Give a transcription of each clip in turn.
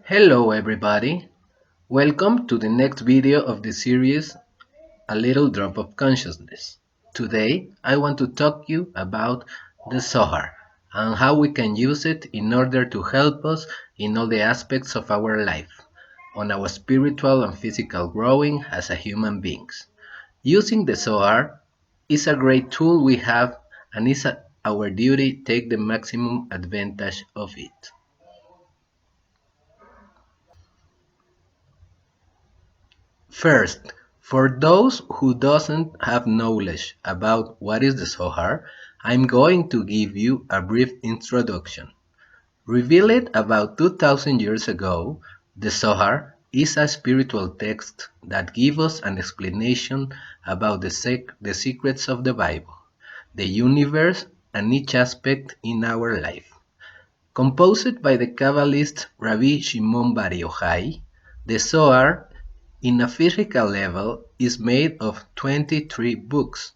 Hello everybody, welcome to the next video of the series A Little Drop of Consciousness. Today I want to talk to you about the Zohar and how we can use it in order to help us in all the aspects of our life, on our spiritual and physical growing as a human beings. Using the Zohar is a great tool we have and it's our duty to take the maximum advantage of it. First, for those who doesn't have knowledge about what is the Zohar, I'm going to give you a brief introduction. Revealed about 2000 years ago, the Zohar is a spiritual text that gives us an explanation about the secrets of the Bible, the universe, and each aspect in our life. Composed by the Kabbalist Rabbi Shimon Bar Yochai, the Zohar, in a physical level, is made of 23 books,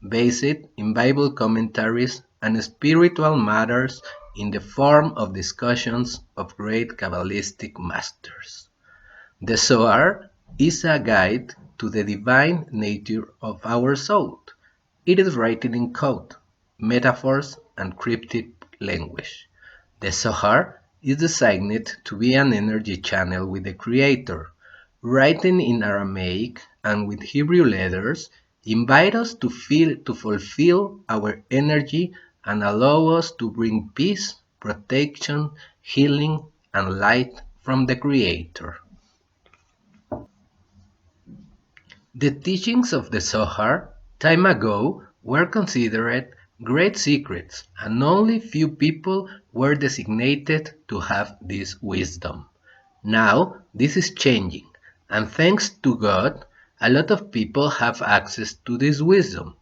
based in Bible commentaries and spiritual matters in the form of discussions of great Kabbalistic masters. The Zohar is a guide to the divine nature of our soul. It is written in code, metaphors, and cryptic language. The Zohar is designed to be an energy channel with the Creator. Written in Aramaic and with Hebrew letters, invite us to fulfill our energy and allow us to bring peace, protection, healing, and light from the Creator. The teachings of the Zohar, time ago, were considered great secrets, and only few people were designated to have this wisdom. Now, this is changing, and thanks to God, a lot of people have access to this wisdom.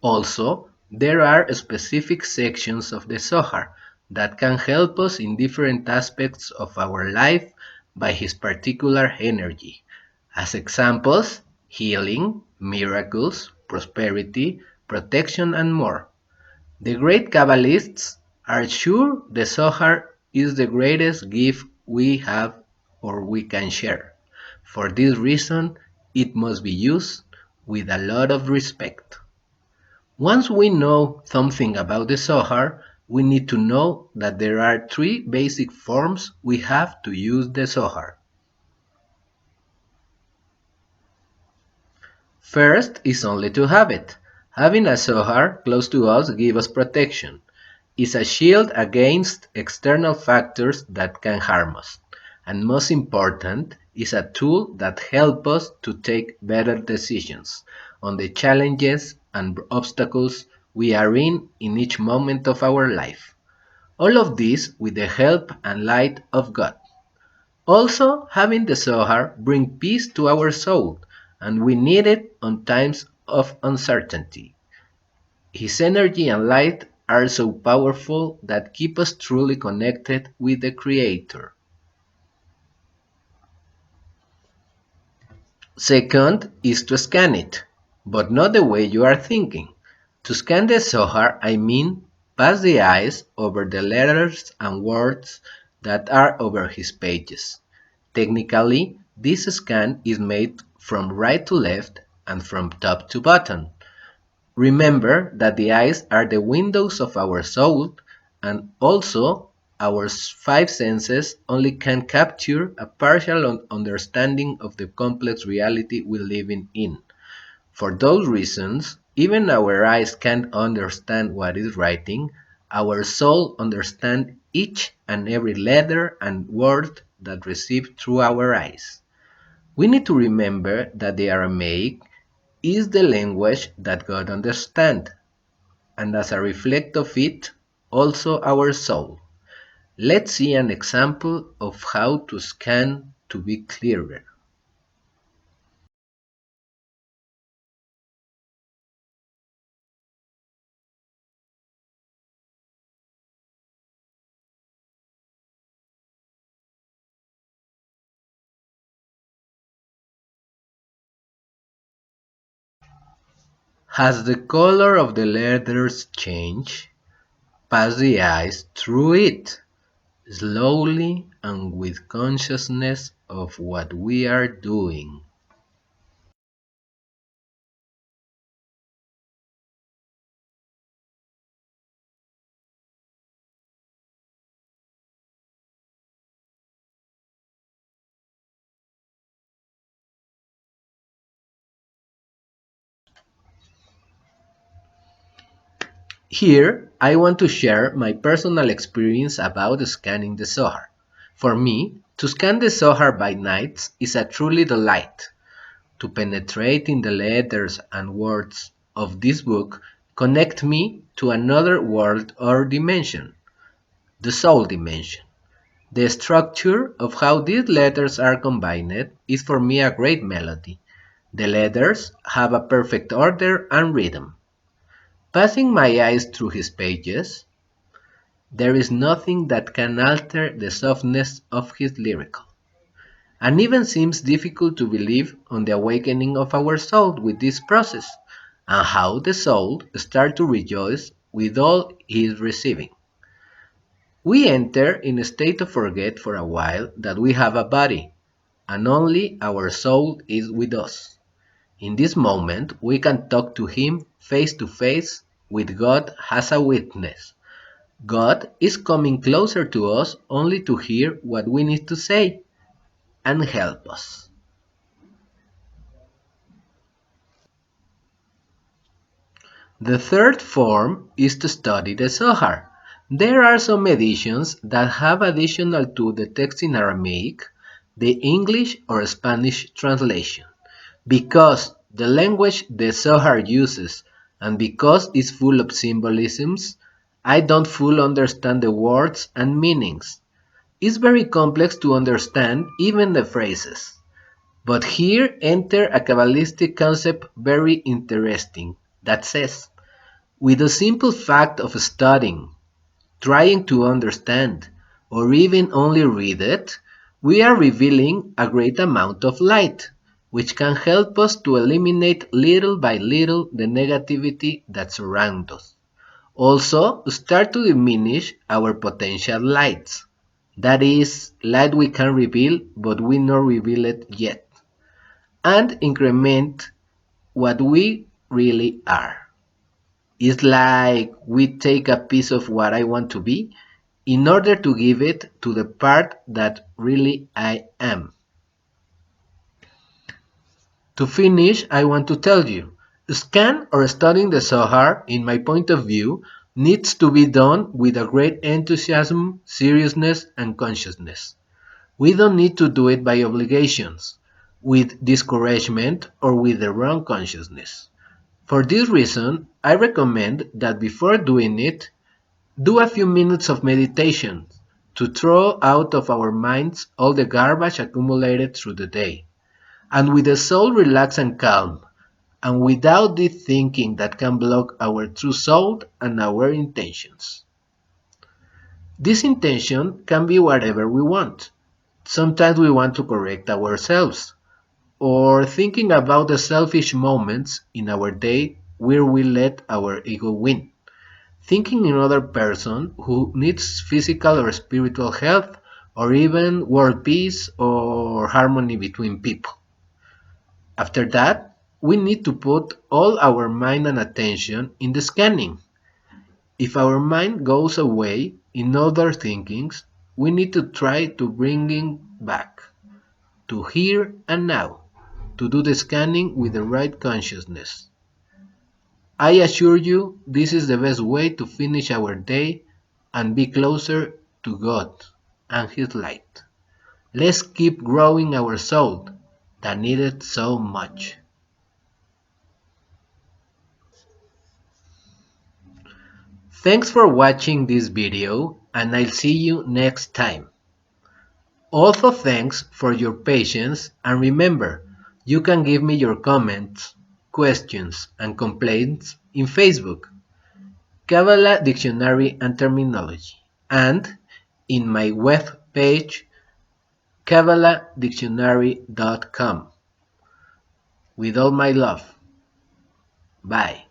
Also, there are specific sections of the Zohar that can help us in different aspects of our life by his particular energy. As examples, healing, miracles, prosperity, protection, and more. The great Kabbalists are sure the Zohar is the greatest gift we have or we can share. For this reason, it must be used with a lot of respect. Once we know something about the Zohar, we need to know that there are three basic forms we have to use the Zohar. First is only to have it. Having a Zohar close to us gives us protection. It's a shield against external factors that can harm us. And most important, is a tool that helps us to take better decisions on the challenges and obstacles we are in each moment of our life. All of this with the help and light of God. Also, having the Zohar bring peace to our soul, and we need it on times of uncertainty. His energy and light are so powerful that keep us truly connected with the Creator. Second is to scan it, but not the way you are thinking. To scan the Zohar, I mean pass the eyes over the letters and words that are over his pages. Technically, this scan is made from right to left and from top to bottom. Remember that the eyes are the windows of our soul, and also our five senses only can capture a partial understanding of the complex reality we live in. For those reasons, even our eyes can't understand what is writing, our soul understands each and every letter and word that received through our eyes. We need to remember that the Aramaic is the language that God understands, and as a reflect of it, also our soul. Let's see an example of how to scan to be clearer. Has the color of the letters changed? Pass the eyes through it. slowly and with consciousness of what we are doing. Here, I want to share my personal experience about scanning the Zohar. For me, to scan the Zohar by night is a truly delight. To penetrate in the letters and words of this book connect me to another world or dimension, the soul dimension. The structure of how these letters are combined is for me a great melody. The letters have a perfect order and rhythm. Passing my eyes through his pages, there is nothing that can alter the softness of his lyrical, and even seems difficult to believe on the awakening of our soul with this process, and how the soul starts to rejoice with all he is receiving. We enter in a state of forget for a while that we have a body, and only our soul is with us. In this moment, we can talk to him face to face with God as a witness. God is coming closer to us only to hear what we need to say and help us. The third form is to study the Zohar. There are some editions that have additional to the text in Aramaic, the English or Spanish translation. Because the language the Zohar uses and because it's full of symbolisms, I don't fully understand the words and meanings. It's very complex to understand even the phrases. But here enter a Kabbalistic concept very interesting that says, with the simple fact of studying, trying to understand, or even only read it, we are revealing a great amount of light, which can help us to eliminate little by little the negativity that surrounds us. Also, start to diminish our potential lights. That is, light we can reveal, but we not reveal it yet. And increment what we really are. It's like we take a piece of what I want to be in order to give it to the part that really I am. To finish, I want to tell you, scan or studying the Zohar, in my point of view, needs to be done with a great enthusiasm, seriousness, and consciousness. We don't need to do it by obligations, with discouragement, or with the wrong consciousness. For this reason, I recommend that before doing it, do a few minutes of meditation to throw out of our minds all the garbage accumulated through the day. And with the soul relaxed and calm, and without this thinking that can block our true soul and our intentions. This intention can be whatever we want. Sometimes we want to correct ourselves, or thinking about the selfish moments in our day where we let our ego win. Thinking in another person who needs physical or spiritual health, or even world peace or harmony between people. After that, we need to put all our mind and attention in the scanning. If our mind goes away in other thinkings, we need to try to bring it back to here and now, to do the scanning with the right consciousness. I assure you, this is the best way to finish our day and be closer to God and His light. Let's keep growing our soul that needed so much. Thanks for watching this video and I'll see you next time. Also thanks for your patience and remember, you can give me your comments, questions and complaints in Facebook, Kabbalah Dictionary and Terminology, and in my web page KabbalahDictionary.com. With all my love. Bye.